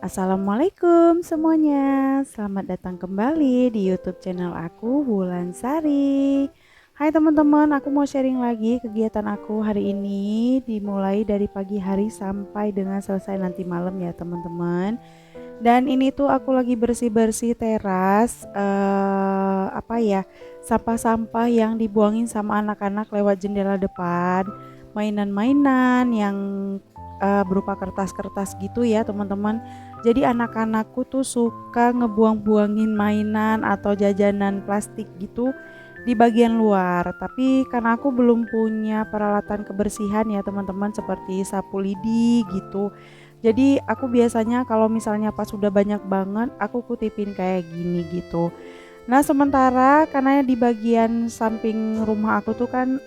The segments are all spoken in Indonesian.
Assalamualaikum semuanya, selamat datang kembali di YouTube channel aku, Wulan Sari. Hai teman-teman, aku mau sharing lagi kegiatan aku hari ini, dimulai dari pagi hari sampai dengan selesai nanti malam ya teman-teman. Dan ini tuh aku lagi bersih-bersih teras, sampah-sampah yang dibuangin sama anak-anak lewat jendela depan, mainan-mainan yang berupa kertas-kertas gitu ya teman-teman. Jadi anak-anakku tuh suka ngebuang-buangin mainan atau jajanan plastik gitu di bagian luar. Tapi karena aku belum punya peralatan kebersihan ya teman-teman, seperti sapu lidi gitu. Jadi aku biasanya kalau misalnya pas sudah banyak banget, aku kutipin kayak gini gitu. Nah sementara karena di bagian samping rumah aku tuh kan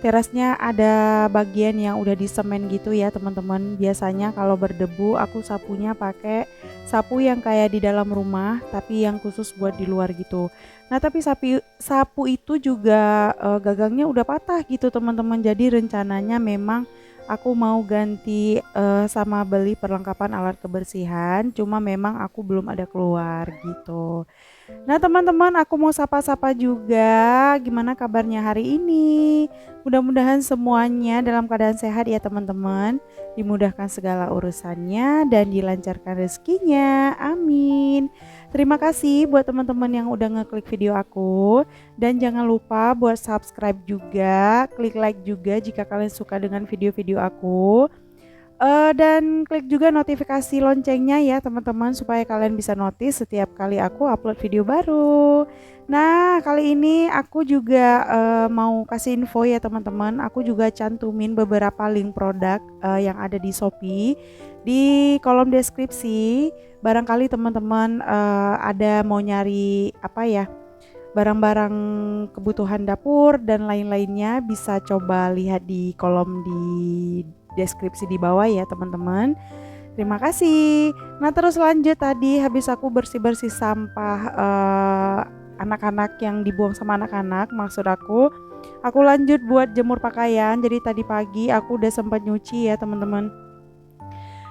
terasnya ada bagian yang udah disemen gitu ya teman-teman. Biasanya kalau berdebu aku sapunya pakai sapu yang kayak di dalam rumah tapi yang khusus buat di luar gitu. Nah tapi sapu itu juga gagangnya udah patah gitu teman-teman. Jadi rencananya memang aku mau ganti sama beli perlengkapan alat kebersihan. Cuma memang aku belum ada keluar gitu. Nah teman-teman, aku mau sapa-sapa juga. Gimana kabarnya hari ini? Mudah-mudahan semuanya dalam keadaan sehat ya teman-teman. Dimudahkan segala urusannya dan dilancarkan rezekinya. Amin. Terima kasih buat teman-teman yang udah ngeklik video aku. Dan jangan lupa buat subscribe juga, klik like juga jika kalian suka dengan video-video aku. Dan klik juga notifikasi loncengnya ya teman-teman, supaya kalian bisa notice setiap kali aku upload video baru. Nah kali ini aku juga mau kasih info ya teman-teman. Aku juga cantumin beberapa link produk yang ada di Shopee di kolom deskripsi. Barangkali teman-teman ada mau nyari barang-barang kebutuhan dapur dan lain-lainnya, bisa coba lihat di kolom di deskripsi di bawah ya teman-teman. Terima kasih. Nah terus lanjut, tadi habis aku bersih-bersih sampah anak-anak yang dibuang sama anak-anak, maksud aku lanjut buat jemur pakaian. Jadi tadi pagi aku udah sempat nyuci ya teman-teman.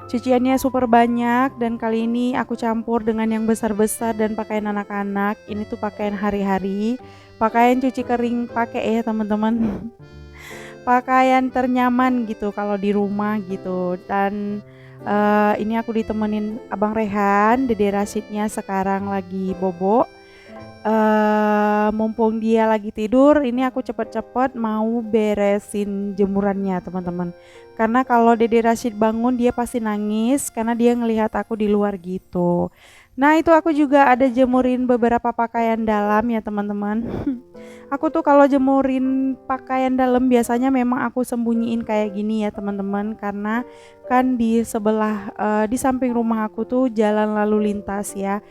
Cuciannya super banyak dan kali ini aku campur dengan yang besar-besar dan pakaian anak-anak. Ini tuh pakaian hari-hari, pakaian cuci kering pakai ya teman-teman. Pakaian ternyaman gitu kalau di rumah gitu. Dan ini aku ditemenin Abang Rehan, Dede Rasyidnya sekarang lagi bobo. Mumpung dia lagi tidur, ini aku cepet-cepet mau beresin jemurannya teman-teman. Karena kalau Dede Rasyid bangun dia pasti nangis karena dia ngelihat aku di luar gitu. Nah itu aku juga ada jemurin beberapa pakaian dalam ya teman-teman. Aku tuh kalau jemurin pakaian dalam biasanya memang aku sembunyiin kayak gini ya teman-teman, karena kan di sebelah di samping rumah aku tuh jalan lalu lintas ya.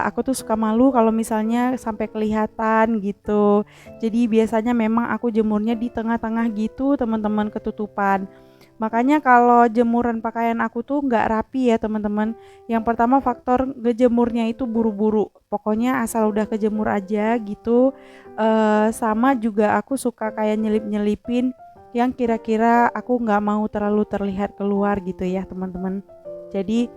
Aku tuh suka malu kalau misalnya sampai kelihatan gitu. Jadi biasanya memang aku jemurnya di tengah-tengah gitu teman-teman, ketutupan. Makanya kalau jemuran pakaian aku tuh nggak rapi ya teman-teman. Yang pertama faktor ngejemurnya itu buru-buru. Pokoknya asal udah kejemur aja gitu. Sama juga aku suka kayak nyelip-nyelipin yang kira-kira aku nggak mau terlalu terlihat keluar gitu ya teman-teman. Jadi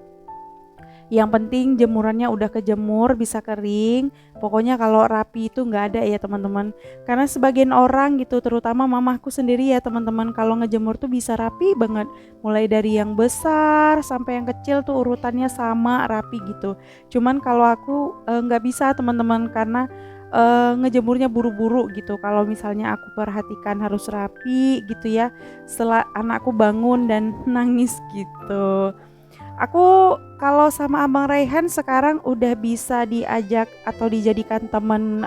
yang penting jemurannya udah kejemur, bisa kering. Pokoknya kalau rapi itu nggak ada ya teman-teman. Karena sebagian orang gitu, terutama mamaku sendiri ya teman-teman, kalau ngejemur tuh bisa rapi banget. Mulai dari yang besar sampai yang kecil tuh urutannya sama rapi gitu. Cuman kalau aku nggak bisa teman-teman, karena ngejemurnya buru-buru gitu. Kalau misalnya aku perhatikan harus rapi gitu ya, setelah anakku bangun dan nangis gitu. Aku kalau sama Abang Raihan sekarang udah bisa diajak atau dijadikan teman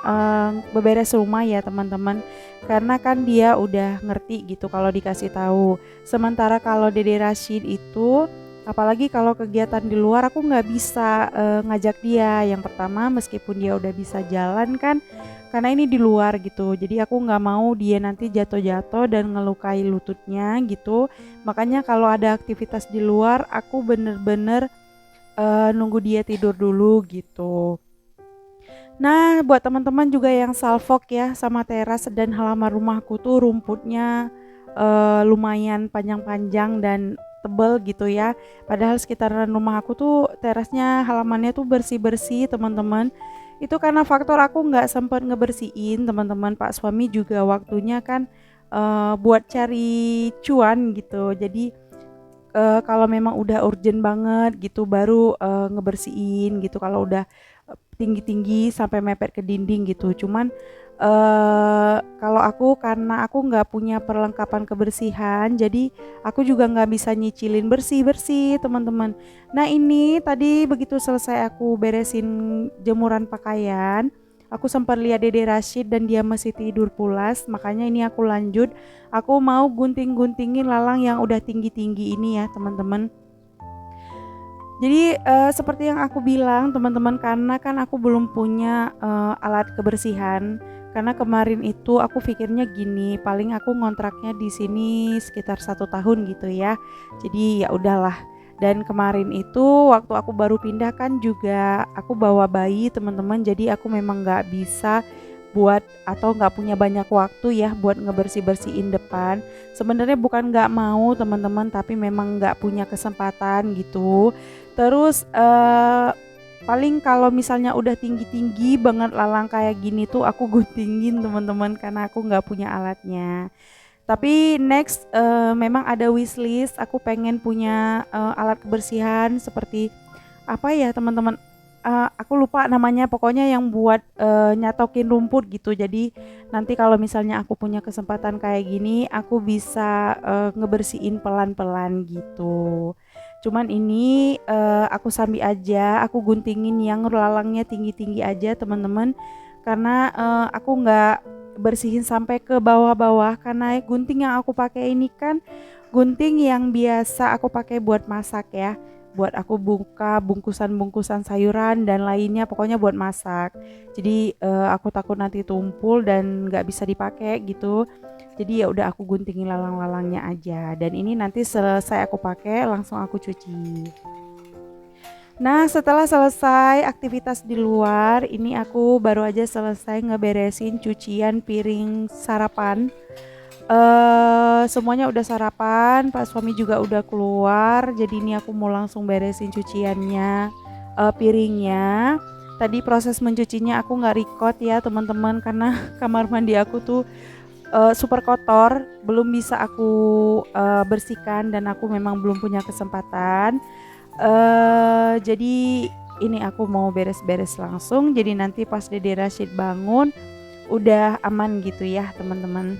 beberes rumah ya teman-teman. Karena kan dia udah ngerti gitu kalau dikasih tahu. Sementara kalau Dede Rashid itu, apalagi kalau kegiatan di luar, aku nggak bisa ngajak dia. Yang pertama meskipun dia udah bisa jalan kan, karena ini di luar gitu. Jadi aku nggak mau dia nanti jatuh-jatuh dan ngelukai lututnya gitu. Makanya kalau ada aktivitas di luar, aku bener-bener nunggu dia tidur dulu gitu. Nah, buat teman-teman juga yang salvok ya sama teras dan halaman rumahku tuh rumputnya lumayan panjang-panjang dan tebel gitu ya. Padahal sekitaran rumah aku tuh terasnya halamannya tuh bersih-bersih teman-teman. Itu karena faktor aku nggak sempat ngebersihin teman-teman. Pak suami juga waktunya kan buat cari cuan gitu. Jadi kalau memang udah urgent banget gitu baru ngebersihin gitu. Kalau udah tinggi-tinggi sampai mepet ke dinding gitu. Cuman kalau aku karena aku nggak punya perlengkapan kebersihan, jadi aku juga nggak bisa nyicilin bersih-bersih teman-teman. Nah ini tadi begitu selesai aku beresin jemuran pakaian, aku sempat lihat Dede Rashid dan dia masih tidur pulas, makanya ini aku lanjut. Aku mau gunting-guntingin lalang yang udah tinggi-tinggi ini ya teman-teman. Jadi seperti yang aku bilang teman-teman, karena kan aku belum punya alat kebersihan. Karena kemarin itu aku pikirnya gini, paling aku ngontraknya di sini sekitar 1 tahun gitu ya. Jadi ya udahlah. Dan kemarin itu waktu aku baru pindah kan juga aku bawa bayi teman-teman. Jadi aku memang nggak bisa buat atau nggak punya banyak waktu ya buat ngebersih-bersihin depan. Sebenarnya bukan nggak mau teman-teman, tapi memang nggak punya kesempatan gitu. Terus paling kalau misalnya udah tinggi-tinggi banget lalang kayak gini tuh aku guntingin teman-teman karena aku nggak punya alatnya. Tapi next memang ada wishlist, aku pengen punya alat kebersihan seperti apa ya teman-teman, aku lupa namanya, pokoknya yang buat nyatokin rumput gitu. Jadi nanti kalau misalnya aku punya kesempatan kayak gini aku bisa ngebersihin pelan-pelan gitu. Cuman ini aku sambil aja, aku guntingin yang lalangnya tinggi-tinggi aja teman-teman, karena aku nggak bersihin sampai ke bawah-bawah karena gunting yang aku pakai ini kan gunting yang biasa aku pakai buat masak ya, buat aku buka bungkusan-bungkusan sayuran dan lainnya, pokoknya buat masak. Jadi aku takut nanti tumpul dan nggak bisa dipakai gitu. Jadi ya udah aku guntingin lalang-lalangnya aja. Dan ini nanti selesai aku pakai langsung aku cuci. Nah, setelah selesai aktivitas di luar, ini aku baru aja selesai ngeberesin cucian piring sarapan. Semuanya udah sarapan, Pak suami juga udah keluar. Jadi ini aku mau langsung beresin cuciannya, piringnya. Tadi proses mencucinya aku nggak record ya teman-teman karena kamar mandi aku tuh super kotor, belum bisa aku bersihkan dan aku memang belum punya kesempatan. Jadi ini aku mau beres-beres langsung. Jadi nanti pas Dede Rashid bangun udah aman gitu ya teman-teman.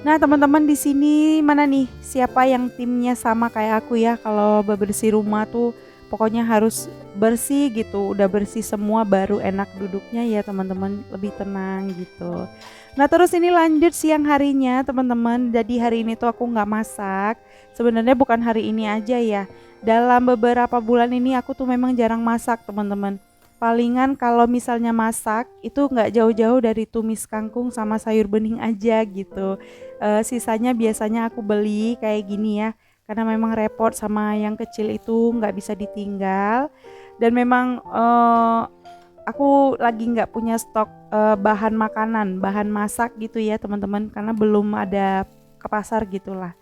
Nah teman-teman di sini mana nih siapa yang timnya sama kayak aku ya, kalau bebersih rumah tuh pokoknya harus bersih gitu, udah bersih semua baru enak duduknya ya teman-teman, lebih tenang gitu. Nah terus ini lanjut siang harinya teman-teman, jadi hari ini tuh aku nggak masak. Sebenarnya bukan hari ini aja ya, dalam beberapa bulan ini aku tuh memang jarang masak teman-teman. Palingan kalau misalnya masak itu nggak jauh-jauh dari tumis kangkung sama sayur bening aja gitu. Sisanya biasanya aku beli kayak gini ya, karena memang repot sama yang kecil itu nggak bisa ditinggal. Dan memang aku lagi nggak punya stok bahan makanan, bahan masak gitu ya teman-teman, karena belum ada ke pasar gitulah.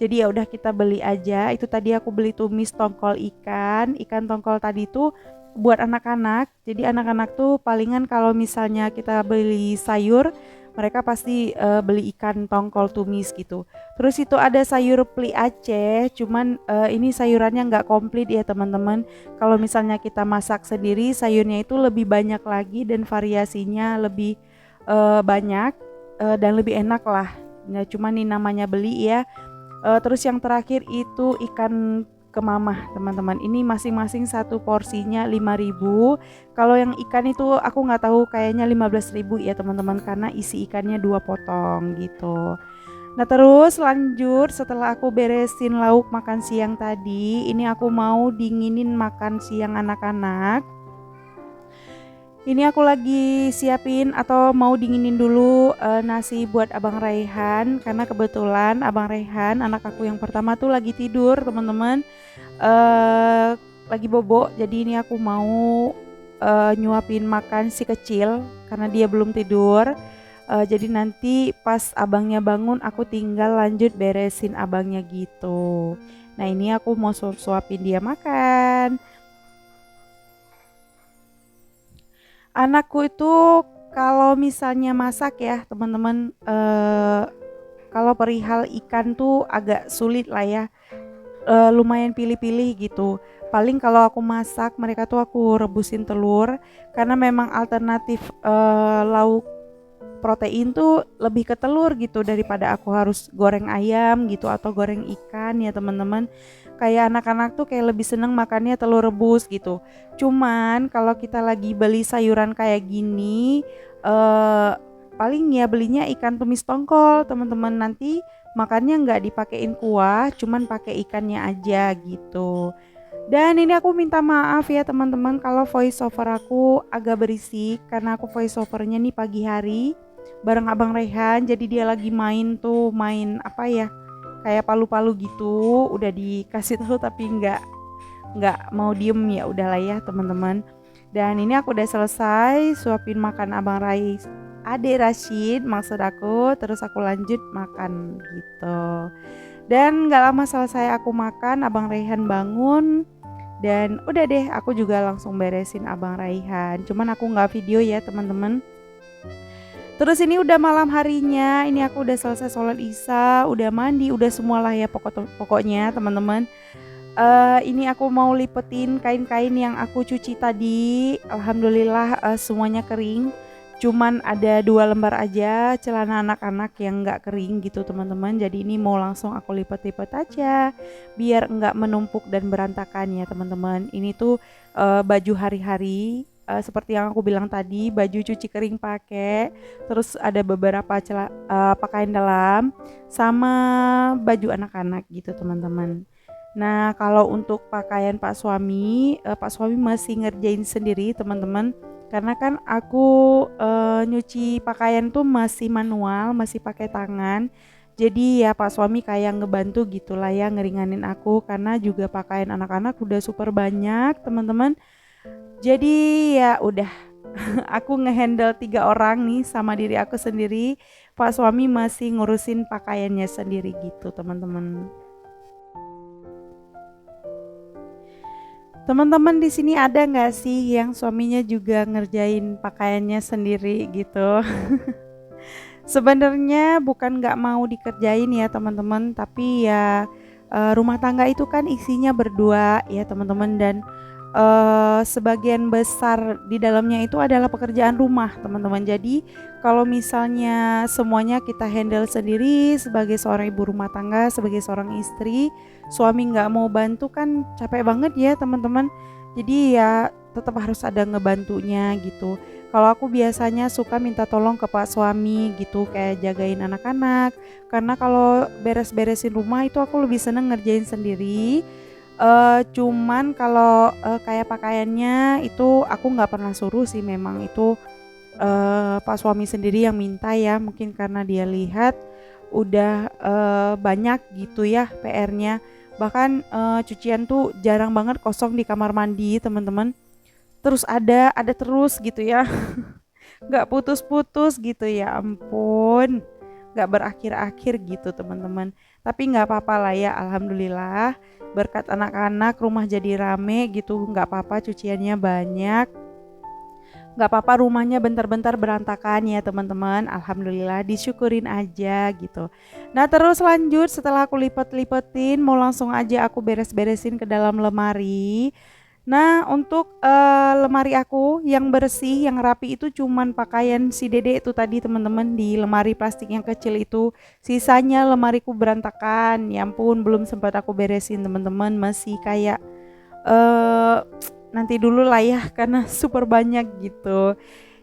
Jadi ya udah kita beli aja. Itu tadi aku beli tumis tongkol ikan. Ikan tongkol tadi tuh buat anak-anak. Jadi anak-anak tuh palingan kalau misalnya kita beli sayur, mereka pasti beli ikan tongkol tumis gitu. Terus itu ada sayur peli Aceh, cuman ini sayurannya nggak komplit ya teman-teman. Kalau misalnya kita masak sendiri, sayurnya itu lebih banyak lagi dan variasinya lebih banyak dan lebih enak lah. Nah, cuman ini namanya beli ya. Terus yang terakhir itu ikan kemamah teman-teman. Ini masing-masing satu porsinya 5.000. Kalau yang ikan itu aku nggak tahu, kayaknya 15.000 ya teman-teman, karena isi ikannya 2 potong gitu. Nah terus lanjut setelah aku beresin lauk makan siang tadi, ini aku mau dinginin makan siang anak-anak. Ini aku lagi siapin atau mau dinginin dulu nasi buat Abang Raihan, karena kebetulan Abang Raihan anak aku yang pertama tuh lagi tidur teman-teman, eh lagi bobo. Jadi ini aku mau nyuapin makan si kecil karena dia belum tidur. Jadi nanti pas abangnya bangun aku tinggal lanjut beresin abangnya gitu. Nah ini aku mau suapin dia makan. Anakku itu kalau misalnya masak ya teman-teman, kalau perihal ikan tuh agak sulit lah ya, lumayan pilih-pilih gitu. Paling kalau aku masak mereka tuh aku rebusin telur, karena memang alternatif lauk protein tuh lebih ke telur gitu daripada aku harus goreng ayam gitu atau goreng ikan ya teman-teman. Kayak anak-anak tuh kayak lebih seneng makannya telur rebus gitu. Cuman kalau kita lagi beli sayuran kayak gini, eh, paling ya belinya ikan tumis tongkol teman-teman. Nanti makannya nggak dipakein kuah, cuman pakai ikannya aja gitu. Dan ini aku minta maaf ya teman-teman kalau voice over aku agak berisik karena aku voice overnya nih pagi hari bareng Abang Rehan. Jadi dia lagi main apa ya, kayak palu-palu gitu. Udah dikasih tahu tapi nggak mau diem, ya udahlah ya teman-teman. Dan ini aku udah selesai suapin makan Abang Ade Rashid maksud aku, terus aku lanjut makan gitu. Dan nggak lama selesai aku makan, Abang Rehan bangun. Dan udah deh, aku juga langsung beresin Abang Raihan. Cuman aku nggak video ya teman-teman. Terus ini udah malam harinya, ini aku udah selesai sholat isya, udah mandi, udah semualah ya pokoknya teman-teman. Ini aku mau lipetin kain-kain yang aku cuci tadi. Alhamdulillah semuanya kering. Cuman ada 2 lembar aja celana anak-anak yang nggak kering gitu teman-teman. Jadi ini mau langsung aku lipet-lipet aja biar nggak menumpuk dan berantakan ya teman-teman. Ini tuh baju hari-hari. Seperti yang aku bilang tadi, baju cuci kering pakai, terus ada beberapa pakaian dalam, sama baju anak-anak gitu teman-teman. Nah, kalau untuk pakaian Pak Suami masih ngerjain sendiri teman-teman. Karena kan aku nyuci pakaian tuh masih manual, masih pakai tangan. Jadi ya Pak Suami kayak ngebantu gitulah ya, ngeringanin aku karena juga pakaian anak-anak udah super banyak teman-teman. Jadi ya udah aku ngehandle 3 orang nih sama diri aku sendiri. Pak Suami masih ngurusin pakaiannya sendiri gitu teman-teman. Teman-teman di sini ada nggak sih yang suaminya juga ngerjain pakaiannya sendiri gitu? Sebenarnya bukan nggak mau dikerjain ya teman-teman, tapi ya rumah tangga itu kan isinya berdua ya teman-teman, dan sebagian besar di dalamnya itu adalah pekerjaan rumah teman-teman. Jadi kalau misalnya semuanya kita handle sendiri sebagai seorang ibu rumah tangga, sebagai seorang istri, suami nggak mau bantu kan capek banget ya teman-teman. Jadi ya tetap harus ada ngebantunya gitu. Kalau aku biasanya suka minta tolong ke Pak Suami gitu, kayak jagain anak-anak. Karena kalau beres-beresin rumah itu aku lebih seneng ngerjain sendiri. Cuman kalau kayak pakaiannya itu aku nggak pernah suruh sih, memang itu Pak Suami sendiri yang minta ya, mungkin karena dia lihat udah banyak gitu ya PR-nya. Bahkan cucian tuh jarang banget kosong di kamar mandi teman-teman. Terus ada terus gitu ya, nggak putus-putus gitu, ya ampun, nggak berakhir-akhir gitu teman-teman. Tapi nggak apa-apa lah ya, alhamdulillah berkat anak-anak rumah jadi rame gitu. Nggak apa-apa cuciannya banyak, nggak apa-apa rumahnya bentar-bentar berantakan ya teman-teman, alhamdulillah disyukurin aja gitu. Nah terus lanjut, setelah aku lipet-lipetin mau langsung aja aku beres-beresin ke dalam lemari. Nah untuk lemari aku yang bersih, yang rapi itu cuman pakaian si dede itu tadi teman-teman, di lemari plastik yang kecil itu. Sisanya lemariku berantakan, ya ampun belum sempat aku beresin teman-teman, masih kayak eh nanti dulu lah ya karena super banyak gitu.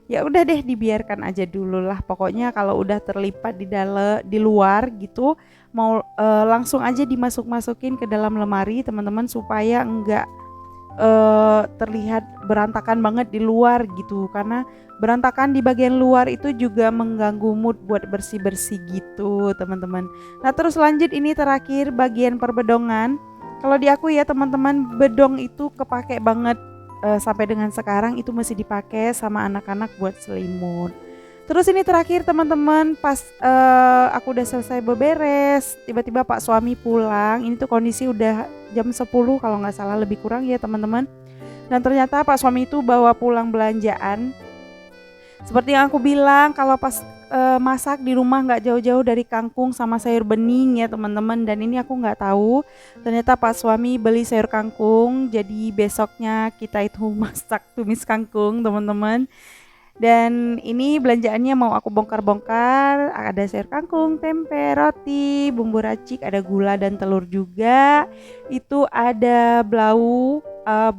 Ya udah deh dibiarkan aja dulu lah. Pokoknya kalau udah terlipat di luar gitu, mau langsung aja dimasuk-masukin ke dalam lemari teman-teman, supaya enggak terlihat berantakan banget di luar gitu. Karena berantakan di bagian luar itu juga mengganggu mood buat bersih-bersih gitu teman-teman. Nah terus lanjut, ini terakhir bagian perbedongan. Kalau di aku ya teman-teman, bedong itu kepake banget sampai dengan sekarang itu masih dipakai sama anak-anak buat selimut. Terus ini terakhir teman-teman, pas aku udah selesai beberes, tiba-tiba Pak suami pulang. Ini tuh kondisi udah jam 10 kalau nggak salah, lebih kurang ya teman-teman. Dan ternyata Pak suami itu bawa pulang belanjaan. Seperti yang aku bilang, kalau pas masak di rumah nggak jauh-jauh dari kangkung sama sayur bening ya teman-teman. Dan ini aku nggak tahu, ternyata Pak suami beli sayur kangkung. Jadi besoknya kita itu masak tumis kangkung teman-teman. Dan ini belanjaannya mau aku bongkar-bongkar. Ada sayur kangkung, tempe, roti, bumbu racik, ada gula dan telur juga. Itu ada blau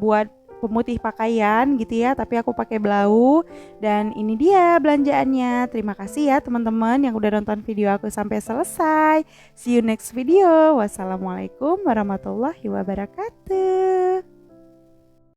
buat pemutih pakaian gitu ya, tapi aku pakai blau. Dan ini dia belanjaannya. Terima kasih ya teman-teman yang udah nonton video aku sampai selesai. See you next video. Wassalamualaikum warahmatullahi wabarakatuh.